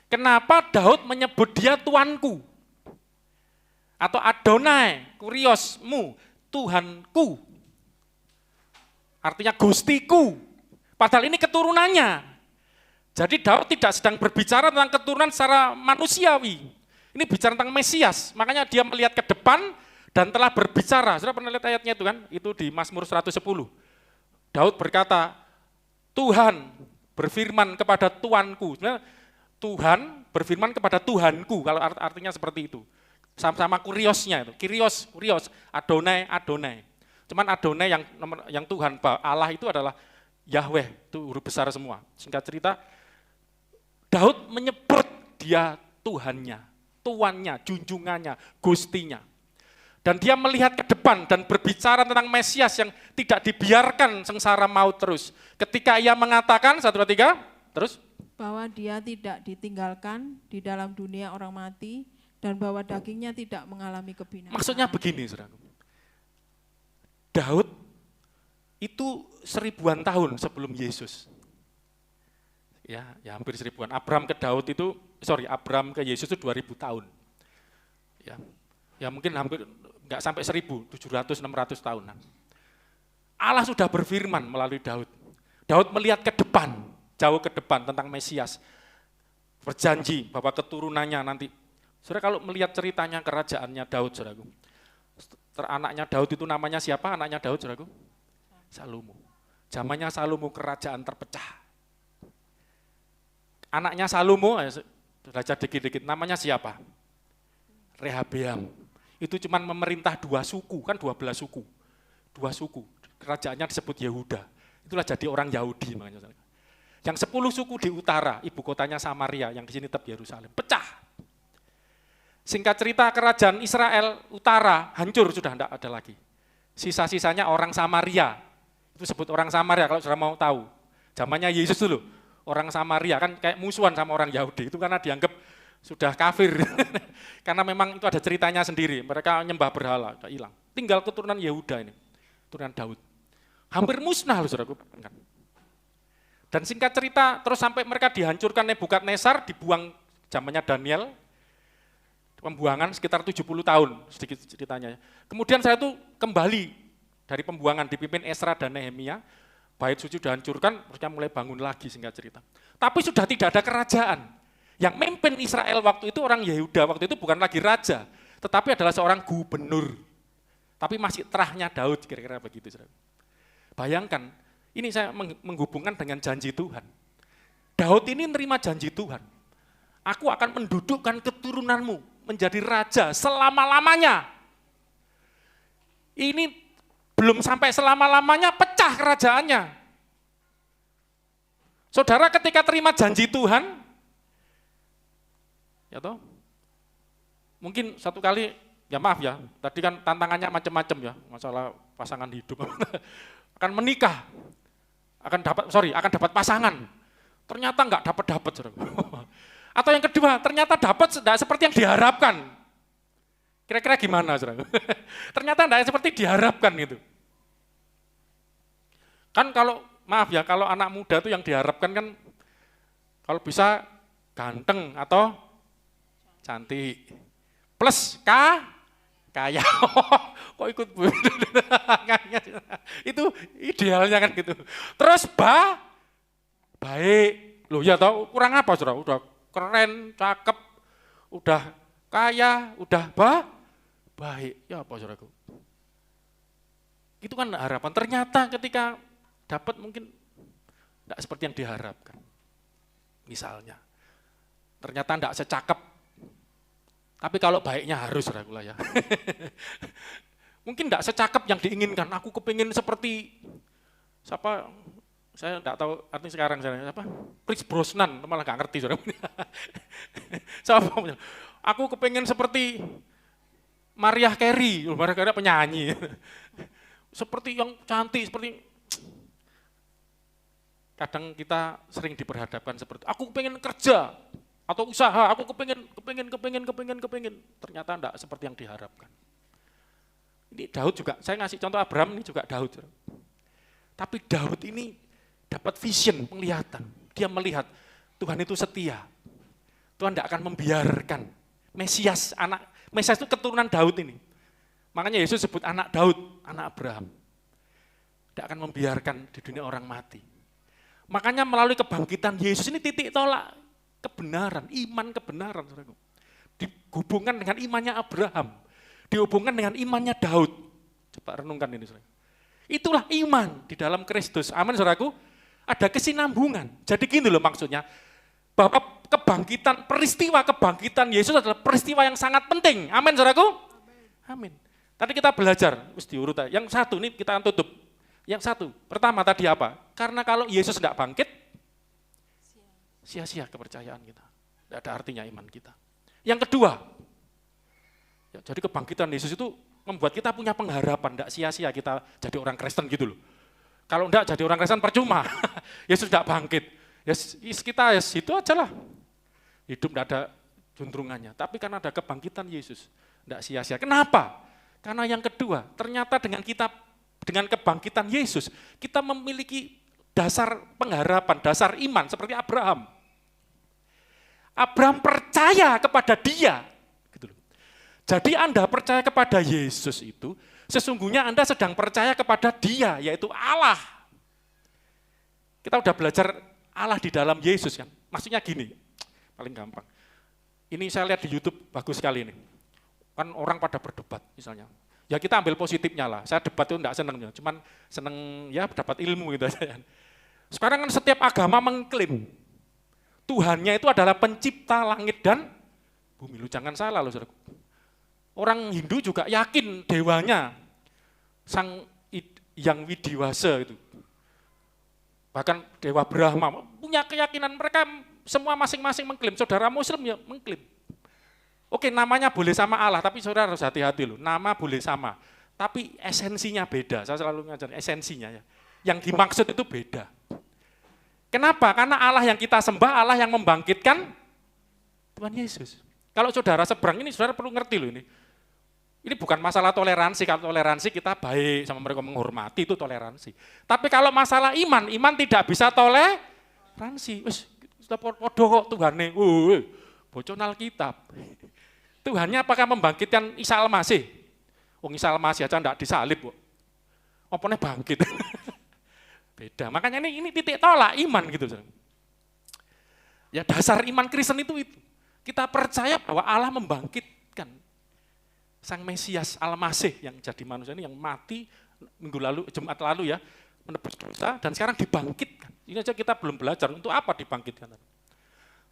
kenapa Daud menyebut dia Tuanku? Atau Adonai, Kuriosmu, Tuhanku. Artinya Gustiku. Padahal ini keturunannya. Jadi Daud tidak sedang berbicara tentang keturunan secara manusiawi. Ini bicara tentang Mesias. Makanya dia melihat ke depan dan telah berbicara. Sudah pernah lihat ayatnya itu kan? Itu di Mazmur 110. Daud berkata, Tuhan berfirman kepada Tuanku. Sebenarnya Tuhan berfirman kepada Tuhanku, kalau artinya seperti itu. Sama-sama kuriosnya itu, kurios, Adonai. Cuman Adonai yang Tuhan, Allah itu adalah Yahweh, itu huruf besar semua. Singkat cerita, Daud menyebut dia Tuhannya, tuannya, junjungannya, gustinya. Dan dia melihat ke depan dan berbicara tentang Mesias yang tidak dibiarkan sengsara maut terus. Ketika ia mengatakan, 1, 2, 3, terus? Bahwa dia tidak ditinggalkan di dalam dunia orang mati, dan bahwa dagingnya tidak mengalami kebinasaan. Maksudnya begini, saudaraku. Daud itu 1000-an tahun sebelum Yesus. Ya hampir 1000-an. Abraham ke Yesus itu 2000 tahun. Ya mungkin hampir enggak sampai 1000, 700, 600 tahunan. Allah sudah berfirman melalui Daud. Daud melihat ke depan, jauh ke depan tentang Mesias. Berjanji bahwa keturunannya nanti. Saudara kalau melihat ceritanya kerajaannya Daud, saudaraku. Anaknya Daud itu namanya siapa? Anaknya Daud, saudaraku? Salomo. Zamannya Salomo kerajaan terpecah. Anaknya Salomo, belajar dikit-dikit, namanya siapa? Rehabeam. Itu cuma memerintah 2 suku, kan 12 suku. 2 suku, kerajaannya disebut Yehuda. Itulah jadi orang Yahudi. Makanya. Yang 10 suku di utara, ibu kotanya Samaria, yang di sini tetap Yerusalem, pecah. Singkat cerita kerajaan Israel utara hancur, sudah tidak ada lagi. Sisa-sisanya orang Samaria, itu sebut orang Samaria kalau sudah mau tahu. Zamannya Yesus dulu, orang Samaria kan kayak musuhan sama orang Yahudi, itu karena dianggap sudah kafir. Karena memang itu ada ceritanya sendiri, mereka nyembah berhala, sudah hilang. Tinggal keturunan Yehuda ini, keturunan Daud. Hampir musnah loh saudaraku. Dan singkat cerita, terus sampai mereka dihancurkan Nebukadnezar, dibuang zamannya Daniel, pembuangan sekitar 70 tahun, sedikit ceritanya. Kemudian saya itu kembali dari pembuangan dipimpin Esra dan Nehemia, bait suci sudah hancurkan, terusnya mulai bangun lagi singkat cerita. Tapi sudah tidak ada kerajaan. Yang memimpin Israel waktu itu orang Yehuda, waktu itu bukan lagi raja, tetapi adalah seorang gubernur. Tapi masih terahnya Daud, kira-kira begitu. Bayangkan, ini saya menghubungkan dengan janji Tuhan. Daud ini menerima janji Tuhan. Aku akan mendudukkan keturunanmu menjadi raja selama-lamanya. Ini belum sampai selama-lamanya pecah kerajaannya. Saudara ketika terima janji Tuhan, ya toh, mungkin satu kali, ya maaf ya, tadi kan tantangannya macam-macam ya, masalah pasangan hidup, akan menikah, akan dapat pasangan, ternyata enggak dapat, atau yang kedua, ternyata dapat tidak seperti yang diharapkan. Kira-kira gimana, saudara? Ternyata tidak seperti diharapkan gitu. Kan kalau, maaf ya, kalau anak muda itu yang diharapkan kan, kalau bisa ganteng atau cantik, plus kaya. Kok ikut itu idealnya kan gitu. Terus baik, loh ya tahu kurang apa saudara? Udah keren, cakep, udah kaya, udah baik, ya apa saudaraku? Itu kan harapan. Ternyata ketika dapat mungkin tidak seperti yang diharapkan. Misalnya, ternyata tidak secakep. Tapi kalau baiknya harus saudaraku lah ya. Mungkin tidak secakep yang diinginkan. Aku kepingin seperti siapa? Saya tidak tahu artinya sekarang siapa? Chris Brosnan, malah nggak ngerti saudara. Siapa? Aku kepingin seperti Mariah Carey penyanyi. Seperti yang cantik, seperti kadang kita sering diperhadapkan seperti aku kepingin kerja atau usaha, aku kepingin. Ternyata enggak seperti yang diharapkan. Ini Daud juga, saya ngasih contoh Abraham ini juga Daud. Tapi Daud ini dapat vision, penglihatan. Dia melihat Tuhan itu setia. Tuhan tidak akan membiarkan Mesias itu keturunan Daud ini. Makanya Yesus sebut anak Daud, anak Abraham. Tidak akan membiarkan di dunia orang mati. Makanya melalui kebangkitan Yesus ini titik tolak kebenaran, iman kebenaran. Dihubungkan dengan imannya Abraham, dihubungkan dengan imannya Daud. Coba renungkan ini, saudara. Itulah iman di dalam Kristus. Amin, saudaraku. Ada kesinambungan. Jadi gini loh maksudnya, bahwa kebangkitan, peristiwa kebangkitan Yesus adalah peristiwa yang sangat penting. Amin, saudaraku? Amin. Tadi kita belajar, mesti diurut. Yang satu, ini kita akan tutup. Yang satu, pertama tadi apa? Karena kalau Yesus tidak bangkit, sia-sia kepercayaan kita. Tidak ada artinya iman kita. Yang kedua, ya, jadi kebangkitan Yesus itu membuat kita punya pengharapan, tidak sia-sia kita jadi orang Kristen gitu loh. Kalau tidak jadi orang Kristen percuma, Yesus tidak bangkit. Ya kita ya itu aja lah. Hidup tidak ada juntrungannya. Tapi karena ada kebangkitan Yesus, tidak sia-sia. Kenapa? Karena yang kedua, ternyata dengan kebangkitan Yesus, kita memiliki dasar pengharapan, dasar iman seperti Abraham. Abraham percaya kepada Dia. Gitu loh. Jadi Anda percaya kepada Yesus itu, sesungguhnya Anda sedang percaya kepada Dia, yaitu Allah. Kita udah belajar Allah di dalam Yesus kan. Maksudnya gini, paling gampang. Ini saya lihat di YouTube, bagus sekali ini. Kan orang pada berdebat misalnya. Ya kita ambil positifnya lah, saya debat itu enggak seneng, cuman seneng ya dapat ilmu gitu aja. Sekarang kan setiap agama mengklaim Tuhannya itu adalah pencipta langit dan bumi. Lu jangan salah loh, saudara. Orang Hindu juga yakin dewanya yang widiwasa itu. Bahkan Dewa Brahma punya keyakinan, mereka semua masing-masing mengklaim. Saudara Muslim ya mengklaim. Oke, namanya boleh sama Allah, tapi saudara harus hati-hati loh. Nama boleh sama, tapi esensinya beda. Saya selalu ngajarin esensinya ya. Yang dimaksud itu beda. Kenapa? Karena Allah yang kita sembah, Allah yang membangkitkan Tuhan Yesus. Kalau saudara seberang ini, saudara perlu ngerti loh ini. Ini bukan masalah toleransi, kalau toleransi kita baik sama mereka menghormati, itu toleransi. Tapi kalau masalah iman, iman tidak bisa toleransi. Wis, sudah podo kok Tuhannya, boconal kitab. Tuhannya apakah membangkitkan Isa Al-Masih? Isa Al-Masih aja enggak disalib kok. Opone bangkit. Beda. Makanya ini titik tolak iman gitu. Ya dasar iman Kristen itu. Kita percaya bahwa Allah membangkitkan Sang Mesias Al-Masih yang jadi manusia ini, yang mati minggu lalu, Jumat lalu ya, menebus dosa dan sekarang dibangkitkan. Ini aja kita belum belajar untuk apa dibangkitkan.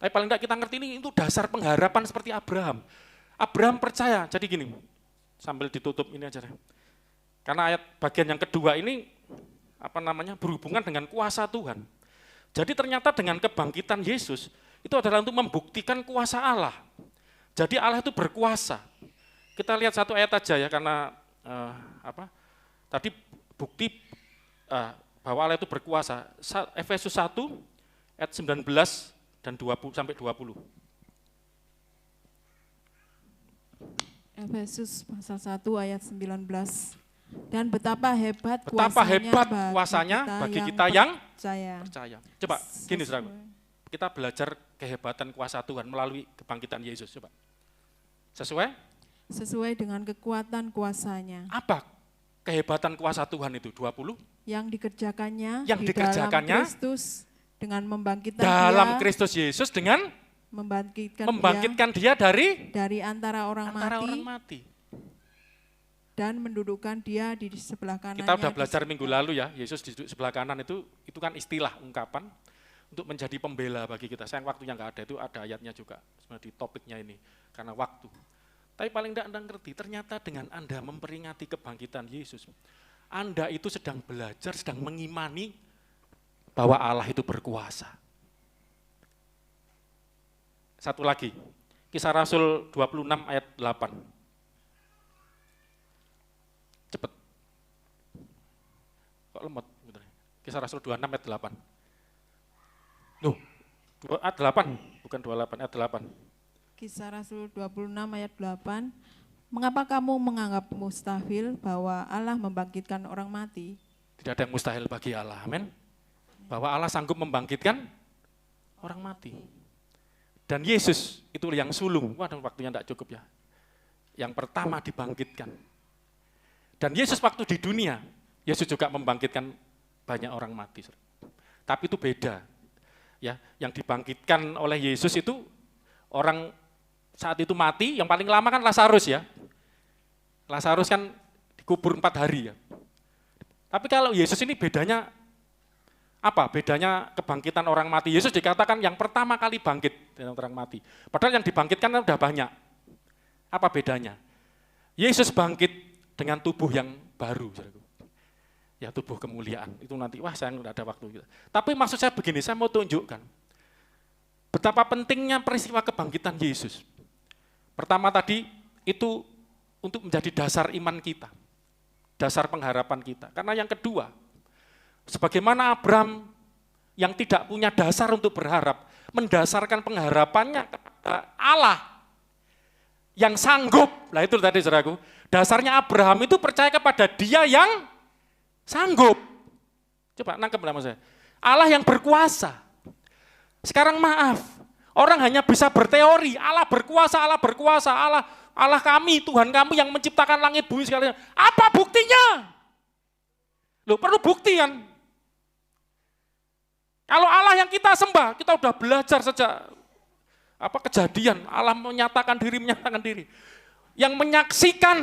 Tapi paling tidak kita ngerti ini itu dasar pengharapan seperti Abraham. Abraham percaya, jadi gini, sambil ditutup ini aja. Karena ayat bagian yang kedua ini berhubungan dengan kuasa Tuhan. Jadi ternyata dengan kebangkitan Yesus itu adalah untuk membuktikan kuasa Allah. Jadi Allah itu berkuasa. Kita lihat satu ayat aja ya, karena tadi bukti bahwa Allah itu berkuasa. Efesus 1 ayat 19 dan 20 sampai 20. Efesus pasal 1 ayat 19. Dan betapa hebat kuasanya bagi kita yang percaya. Coba gini saudara, kita belajar kehebatan kuasa Tuhan melalui kebangkitan Yesus. Coba. Sesuai dengan kekuatan kuasanya. Apa kehebatan kuasa Tuhan itu? 20. Yang dikerjakannya dalam Kristus dengan membangkitkan dalam Kristus Yesus dengan membangkitkan dia dari antara orang mati. Dan mendudukkan dia di sebelah kanannya. Kita udah belajar minggu lalu ya, Yesus di sebelah kanan itu kan istilah, ungkapan untuk menjadi pembela bagi kita. Sayang waktunya nggak ada, itu ada ayatnya juga sebenarnya di topiknya ini, karena waktu. Tapi paling tidak Anda ngerti, ternyata dengan Anda memperingati kebangkitan Yesus, Anda itu sedang belajar, sedang mengimani bahwa Allah itu berkuasa. Satu lagi, Kisah Rasul 26 ayat 8. Cepet. Kok lemot? Kisah Rasul 26 ayat 8. Loh, ayat 8, bukan 28, ayat 8. Kisah Rasul 26 ayat 8. Mengapa kamu menganggap mustahil bahwa Allah membangkitkan orang mati? Tidak ada yang mustahil bagi Allah, amin. Bahwa Allah sanggup membangkitkan orang mati. Dan Yesus itu yang sulung, waduh waktunya tidak cukup ya. Yang pertama dibangkitkan. Dan Yesus waktu di dunia, Yesus juga membangkitkan banyak orang mati. Tapi itu beda. Ya, yang dibangkitkan oleh Yesus itu orang saat itu mati, yang paling lama kan Lazarus ya. Lazarus kan dikubur 4 hari ya. Tapi kalau Yesus ini bedanya Apa bedanya kebangkitan orang mati? Yesus dikatakan yang pertama kali bangkit dari orang mati. Padahal yang dibangkitkan sudah banyak. Apa bedanya? Yesus bangkit dengan tubuh yang baru. Ya tubuh kemuliaan. Itu nanti, wah saya nggak ada waktu. Tapi maksud saya begini, saya mau tunjukkan. Betapa pentingnya peristiwa kebangkitan Yesus. Pertama tadi, itu untuk menjadi dasar iman kita. Dasar pengharapan kita. Karena yang kedua, sebagaimana Abraham yang tidak punya dasar untuk berharap, mendasarkan pengharapannya kepada Allah yang sanggup. Nah itu tadi saudaraku, dasarnya Abraham itu percaya kepada Dia yang sanggup. Coba nangkep lah maksud saya. Allah yang berkuasa. Sekarang maaf, orang hanya bisa berteori, Allah berkuasa, Allah kami, Tuhan kami yang menciptakan langit bumi sekalian. Apa buktinya? Loh, perlu bukti kan? Kalau Allah yang kita sembah, kita udah belajar sejak kejadian, Allah menyatakan diri. Yang menyaksikan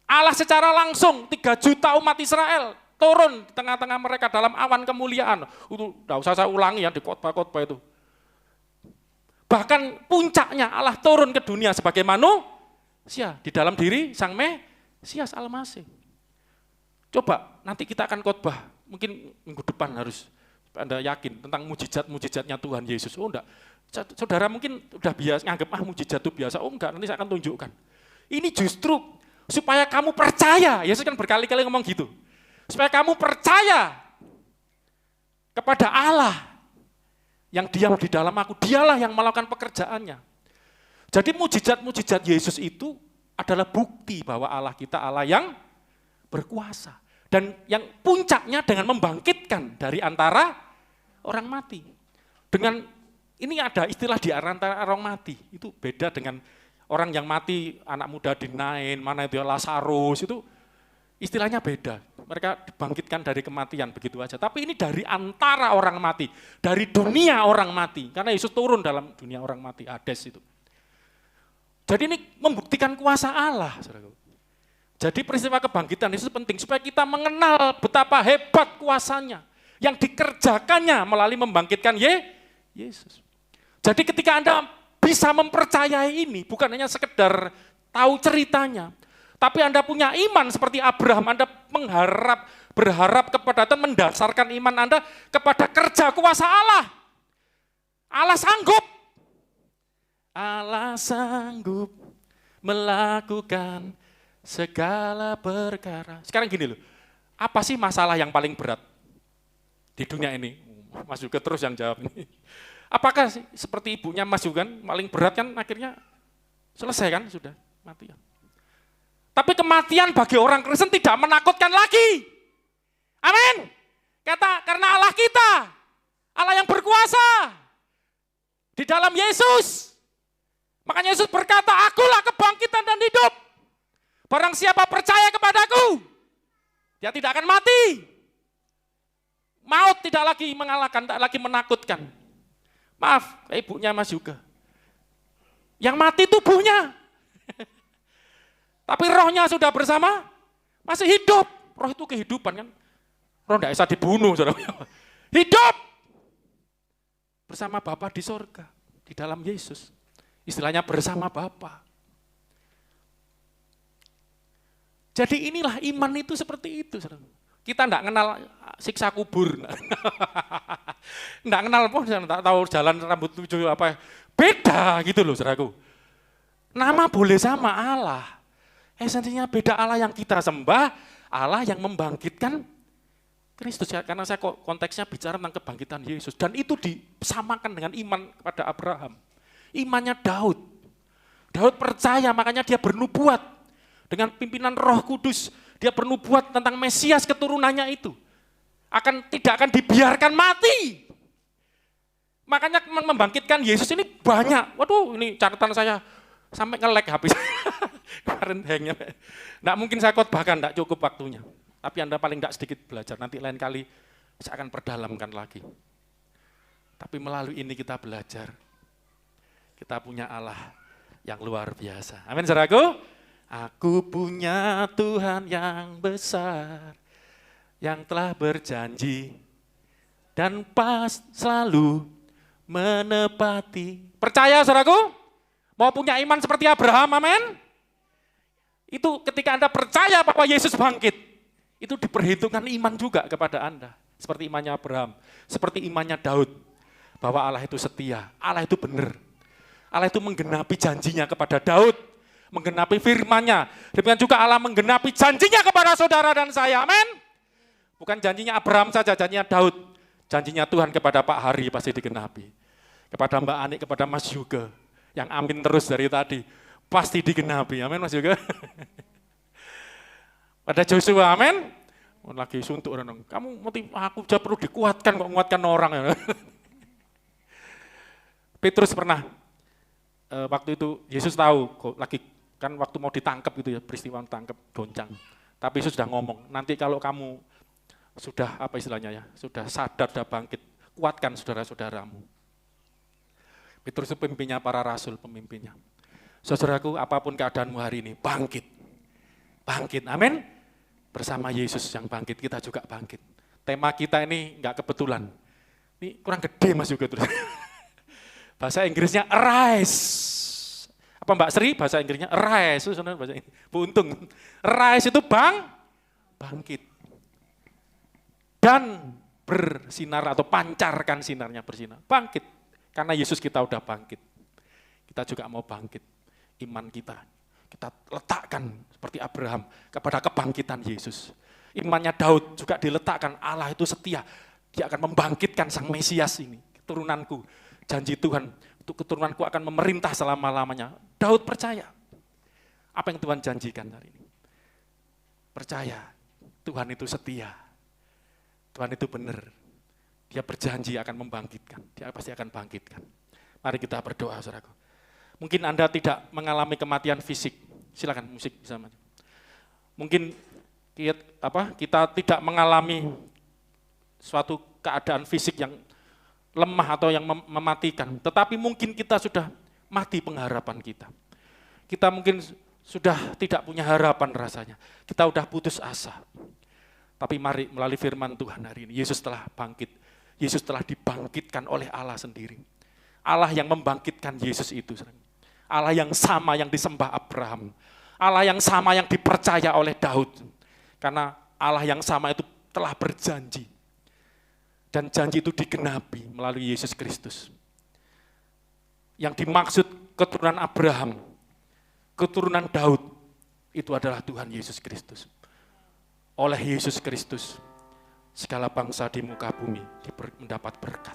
Allah secara langsung, 3 juta umat Israel turun di tengah-tengah mereka dalam awan kemuliaan. Itu enggak usah saya ulangi ya di khotbah-khotbah itu. Bahkan puncaknya Allah turun ke dunia sebagai manusia di dalam diri Sang Mesias Al-Masih. Coba nanti kita akan khotbah, mungkin minggu depan harus Anda yakin tentang mujizat-mujizatnya Tuhan Yesus. Oh enggak, saudara mungkin udah biasa nganggap mujizat itu biasa. Oh enggak, nanti saya akan tunjukkan. Ini justru supaya kamu percaya. Yesus kan berkali-kali ngomong gitu. Supaya kamu percaya kepada Allah yang diam di dalam aku, dialah yang melakukan pekerjaannya. Jadi mujizat-mujizat Yesus itu adalah bukti bahwa Allah kita Allah yang berkuasa. Dan yang puncaknya dengan membangkitkan dari antara orang mati. Dengan ini ada istilah di antara orang mati, itu beda dengan orang yang mati, anak muda di Nain, mana itu Lazarus, itu istilahnya beda. Mereka dibangkitkan dari kematian begitu aja. Tapi ini dari antara orang mati, dari dunia orang mati. Karena Yesus turun dalam dunia orang mati, Hades itu. Jadi ini membuktikan kuasa Allah. Jadi peristiwa kebangkitan Yesus penting supaya kita mengenal betapa hebat kuasanya yang dikerjakannya melalui membangkitkan Yesus. Jadi ketika Anda bisa mempercayai ini, bukan hanya sekedar tahu ceritanya, tapi Anda punya iman seperti Abraham, Anda berharap kepada Tuhan, mendasarkan iman Anda kepada kerja kuasa Allah. Allah sanggup. Allah sanggup melakukan segala perkara. Sekarang gini loh, apa sih masalah yang paling berat di dunia ini? Mas Yuga terus yang jawab ini. Apakah seperti ibunya Mas Yuga paling berat kan akhirnya selesai kan sudah mati ya. Tapi kematian bagi orang Kristen tidak menakutkan lagi. Amin. Karena Allah kita, Allah yang berkuasa di dalam Yesus. Makanya Yesus berkata, akulah kebangkitan dan hidup. Barang siapa percaya kepadaku, dia tidak akan mati. Maut tidak lagi mengalahkan, tidak lagi menakutkan. Maaf, ibunya Mas Yuga. Yang mati tubuhnya. Tapi rohnya sudah bersama, masih hidup. Roh itu kehidupan kan. Roh tidak bisa dibunuh. Hidup. Bersama Bapa di sorga, di dalam Yesus. Istilahnya bersama Bapa. Jadi inilah iman itu seperti itu. Kita tidak kenal siksa kubur. Tidak kenal, tidak tahu jalan rambut tujuh apa. Beda gitu loh saudaraku. Nama boleh sama Allah. Esensinya beda, Allah yang kita sembah, Allah yang membangkitkan Kristus. Karena saya konteksnya bicara tentang kebangkitan Yesus. Dan itu disamakan dengan iman kepada Abraham. Imannya Daud. Daud percaya, makanya dia bernubuat. Dengan pimpinan Roh Kudus, dia bernubuat tentang Mesias keturunannya itu. Tidak akan dibiarkan mati. Makanya membangkitkan Yesus ini banyak. Waduh, ini catatan saya sampai nge-lag habis. Kemarin hangnya. Nggak mungkin saya khotbahkan, nggak cukup waktunya. Tapi Anda paling nggak sedikit belajar. Nanti lain kali saya akan perdalamkan lagi. Tapi melalui ini kita belajar. Kita punya Allah yang luar biasa. Amin, saudaraku. Aku punya Tuhan yang besar, yang telah berjanji dan pas selalu menepati. Percaya saudaraku? Mau punya iman seperti Abraham, amin? Itu ketika Anda percaya bahwa Yesus bangkit, itu diperhitungkan iman juga kepada Anda. Seperti imannya Abraham, seperti imannya Daud. Bahwa Allah itu setia, Allah itu benar. Allah itu menggenapi janjinya kepada Daud, menggenapi firman-Nya. Demikian juga Allah menggenapi janjinya kepada saudara dan saya, amin? Bukan janjinya Abraham saja, janjinya Daud. Janjinya Tuhan kepada Pak Hari pasti digenapi. Kepada Mbak Ani, kepada Mas Yuga, yang amin terus dari tadi, pasti digenapi, amin Mas Yuga. Pada Joshua, amin. Lagi suntuk, kamu aku juga perlu dikuatkan kok, menguatkan orang. Ya. Petrus pernah, waktu itu Yesus tahu, lagi kan waktu mau ditangkap gitu ya, peristiwa tangkap goncang. Tapi Yesus sudah ngomong, nanti kalau kamu sudah apa istilahnya ya, sudah sadar, sudah bangkit, kuatkan saudara-saudaramu. Petrus itu pemimpinnya para rasul, pemimpinnya. Saudaraku, apapun keadaanmu hari ini, bangkit. Bangkit, amin. Bersama Yesus yang bangkit, kita juga bangkit. Tema kita ini enggak kebetulan. Ini kurang gede Mas juga terus. Bahasa Inggrisnya arise. Apa Mbak Sri bahasa Inggrisnya arise, bahasa Inggris. Bu Untung. Arise itu bangkit. Dan bersinar atau pancarkan sinarnya, bersinar. Bangkit. Karena Yesus kita udah bangkit. Kita juga mau bangkit. Iman kita letakkan seperti Abraham kepada kebangkitan Yesus. Imannya Daud juga diletakkan, Allah itu setia. Dia akan membangkitkan Sang Mesias ini. Keturunanku, janji Tuhan, untuk keturunanku akan memerintah selama-lamanya. Daud percaya. Apa yang Tuhan janjikan hari ini? Percaya, Tuhan itu setia. Tuhan itu benar, dia berjanji akan membangkitkan, dia pasti akan bangkitkan. Mari kita berdoa, saudaraku. Mungkin Anda tidak mengalami kematian fisik, silakan musik bisa maju. Mungkin kita tidak mengalami suatu keadaan fisik yang lemah atau yang mematikan, tetapi mungkin kita sudah mati pengharapan kita. Kita mungkin sudah tidak punya harapan rasanya, kita sudah putus asa. Tapi mari melalui firman Tuhan hari ini, Yesus telah bangkit. Yesus telah dibangkitkan oleh Allah sendiri. Allah yang membangkitkan Yesus itu. Allah yang sama yang disembah Abraham. Allah yang sama yang dipercaya oleh Daud. Karena Allah yang sama itu telah berjanji. Dan janji itu digenapi melalui Yesus Kristus. Yang dimaksud keturunan Abraham, keturunan Daud, itu adalah Tuhan Yesus Kristus. Oleh Yesus Kristus, segala bangsa di muka bumi mendapat berkat.